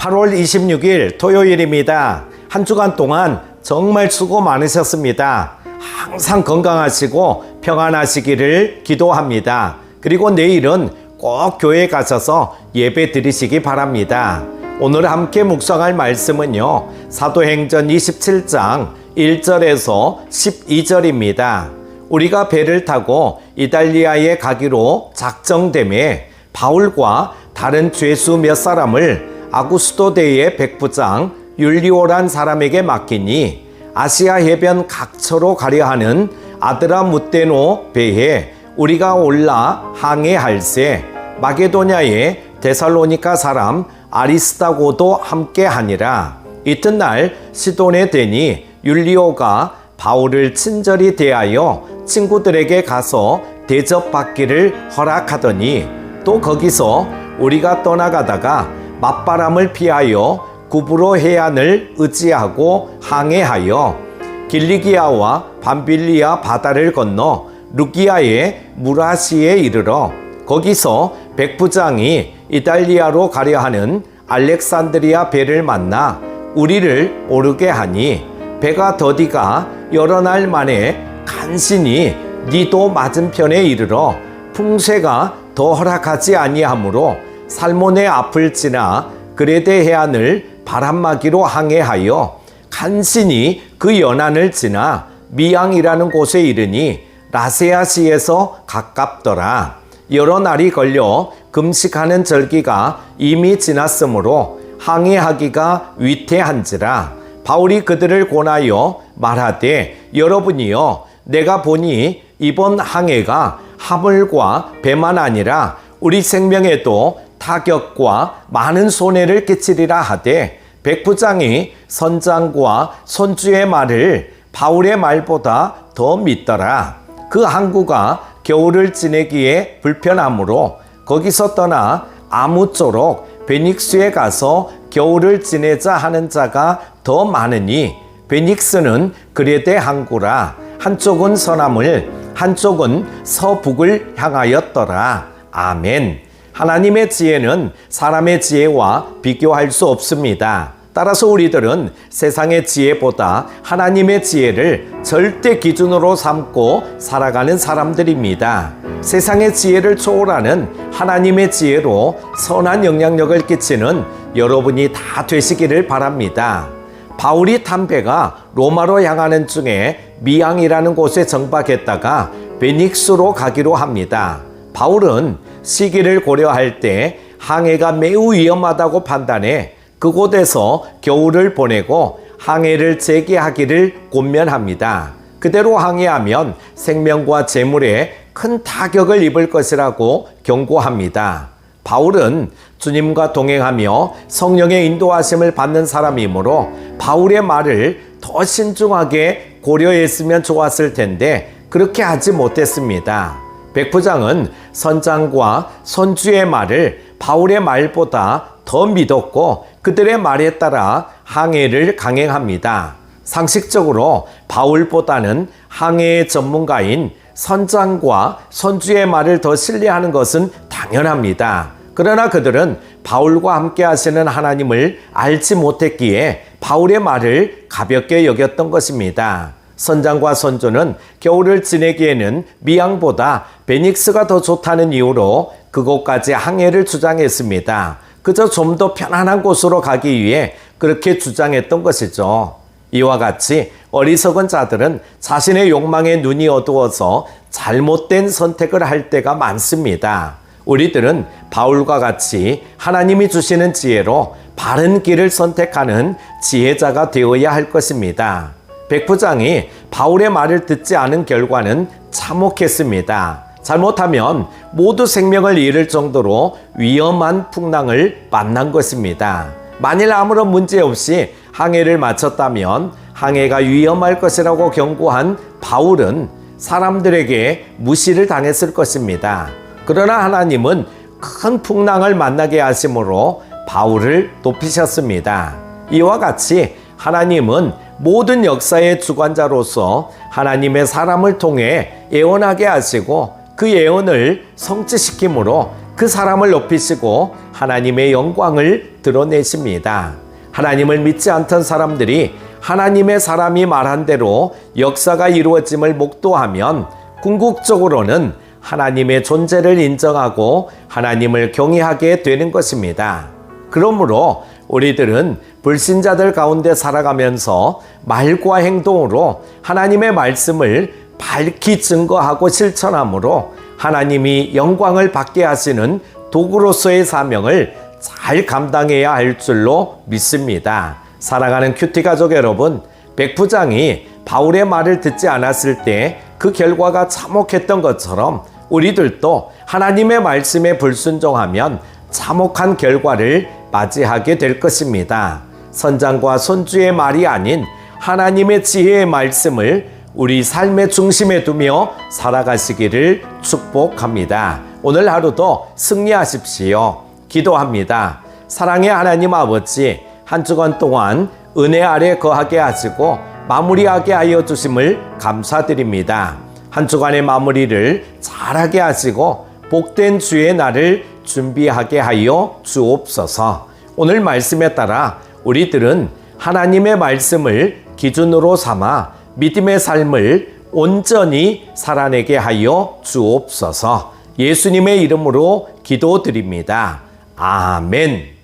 8월 26일 토요일입니다. 한 주간 동안 정말 수고 많으셨습니다. 항상 건강하시고 평안하시기를 기도합니다. 그리고 내일은 꼭 교회에 가셔서 예배 드리시기 바랍니다. 오늘 함께 묵상할 말씀은요, 사도행전 27장 1절에서 12절입니다. 우리가 배를 타고 이달리아에 가기로 작정되매 바울과 다른 죄수 몇 사람을 아구스도대의 백부장 율리오란 사람에게 맡기니 아시아 해변 각처로 가려 하는 아드라무테노 배에 우리가 올라 항해할세 마게도냐의 데살로니가 사람 아리스다고도 함께 하니라. 이튿날 시돈에 되니 율리오가 바울을 친절히 대하여 친구들에게 가서 대접받기를 허락하더니 또 거기서 우리가 떠나가다가 맞바람을 피하여 구브로 해안을 의지하고 항해하여 길리기아와 밤빌리아 바다를 건너 루기아의 무라시에 이르러 거기서 백부장이 이달리아로 가려 하는 알렉산드리아 배를 만나 우리를 오르게 하니 배가 더디가 여러 날 만에 간신히 니도 맞은편에 이르러 풍쇠가 더 허락하지 아니하므로 살몬의 앞을 지나 그레데 해안을 바람막이로 항해하여 간신히 그 연안을 지나 미앙이라는 곳에 이르니 라세아시에서 가깝더라. 여러 날이 걸려 금식하는 절기가 이미 지났으므로 항해하기가 위태한지라. 바울이 그들을 권하여 말하되 여러분이여 내가 보니 이번 항해가 화물과 배만 아니라 우리 생명에도 타격과 많은 손해를 끼치리라 하되 백부장이 선장과 손주의 말을 바울의 말보다 더 믿더라. 그 항구가 겨울을 지내기에 불편하므로 거기서 떠나 아무쪼록 베닉스에 가서 겨울을 지내자 하는 자가 더 많으니 베닉스는 그레데 항구라. 한쪽은 서남을 한쪽은 서북을 향하였더라. 아멘. 하나님의 지혜는 사람의 지혜와 비교할 수 없습니다. 따라서 우리들은 세상의 지혜보다 하나님의 지혜를 절대 기준으로 삼고 살아가는 사람들입니다. 세상의 지혜를 초월하는 하나님의 지혜로 선한 영향력을 끼치는 여러분이 다 되시기를 바랍니다. 바울이 탄 배가 로마로 향하는 중에 미앙이라는 곳에 정박했다가 베닉스로 가기로 합니다. 바울은 시기를 고려할 때 항해가 매우 위험하다고 판단해 그곳에서 겨울을 보내고 항해를 재개하기를 권면합니다. 그대로 항해하면 생명과 재물에 큰 타격을 입을 것이라고 경고합니다. 바울은 주님과 동행하며 성령의 인도하심을 받는 사람이므로 바울의 말을 더 신중하게 고려했으면 좋았을 텐데 그렇게 하지 못했습니다. 백부장은 선장과 손주의 말을 바울의 말보다 더 믿었고 그들의 말에 따라 항해를 강행합니다. 상식적으로 바울보다는 항해의 전문가인 선장과 손주의 말을 더 신뢰하는 것은 당연합니다. 그러나 그들은 바울과 함께 하시는 하나님을 알지 못했기에 바울의 말을 가볍게 여겼던 것입니다. 선장과 손주는 겨울을 지내기에는 미앙보다 베닉스가 더 좋다는 이유로 그곳까지 항해를 주장했습니다. 그저 좀 더 편안한 곳으로 가기 위해 그렇게 주장했던 것이죠. 이와 같이 어리석은 자들은 자신의 욕망에 눈이 어두워서 잘못된 선택을 할 때가 많습니다. 우리들은 바울과 같이 하나님이 주시는 지혜로 바른 길을 선택하는 지혜자가 되어야 할 것입니다. 백부장이 바울의 말을 듣지 않은 결과는 참혹했습니다. 잘못하면 모두 생명을 잃을 정도로 위험한 풍랑을 만난 것입니다. 만일 아무런 문제 없이 항해를 마쳤다면 항해가 위험할 것이라고 경고한 바울은 사람들에게 무시를 당했을 것입니다. 그러나 하나님은 큰 풍랑을 만나게 하심으로 바울을 높이셨습니다. 이와 같이 하나님은 모든 역사의 주관자로서 하나님의 사람을 통해 예언하게 하시고 그 예언을 성취시킴으로 그 사람을 높이시고 하나님의 영광을 드러내십니다. 하나님을 믿지 않던 사람들이 하나님의 사람이 말한 대로 역사가 이루어짐을 목도하면 궁극적으로는 하나님의 존재를 인정하고 하나님을 경외하게 되는 것입니다. 그러므로 우리들은 불신자들 가운데 살아가면서 말과 행동으로 하나님의 말씀을 밝히 증거하고 실천함으로 하나님이 영광을 받게 하시는 도구로서의 사명을 잘 감당해야 할 줄로 믿습니다. 사랑하는 큐티 가족 여러분, 백부장이 바울의 말을 듣지 않았을 때 그 결과가 참혹했던 것처럼 우리들도 하나님의 말씀에 불순종하면 참혹한 결과를 맞이하게 될 것입니다. 선장과 손주의 말이 아닌 하나님의 지혜의 말씀을 우리 삶의 중심에 두며 살아가시기를 축복합니다. 오늘 하루도 승리하십시오. 기도합니다. 사랑의 하나님 아버지, 한 주간 동안 은혜 아래 거하게 하시고 마무리하게 하여 주심을 감사드립니다. 한 주간의 마무리를 잘하게 하시고 복된 주의 날을 준비하게 하여 주옵소서. 오늘 말씀에 따라 우리들은 하나님의 말씀을 기준으로 삼아 믿음의 삶을 온전히 살아내게 하여 주옵소서. 예수님의 이름으로 기도드립니다. 아멘.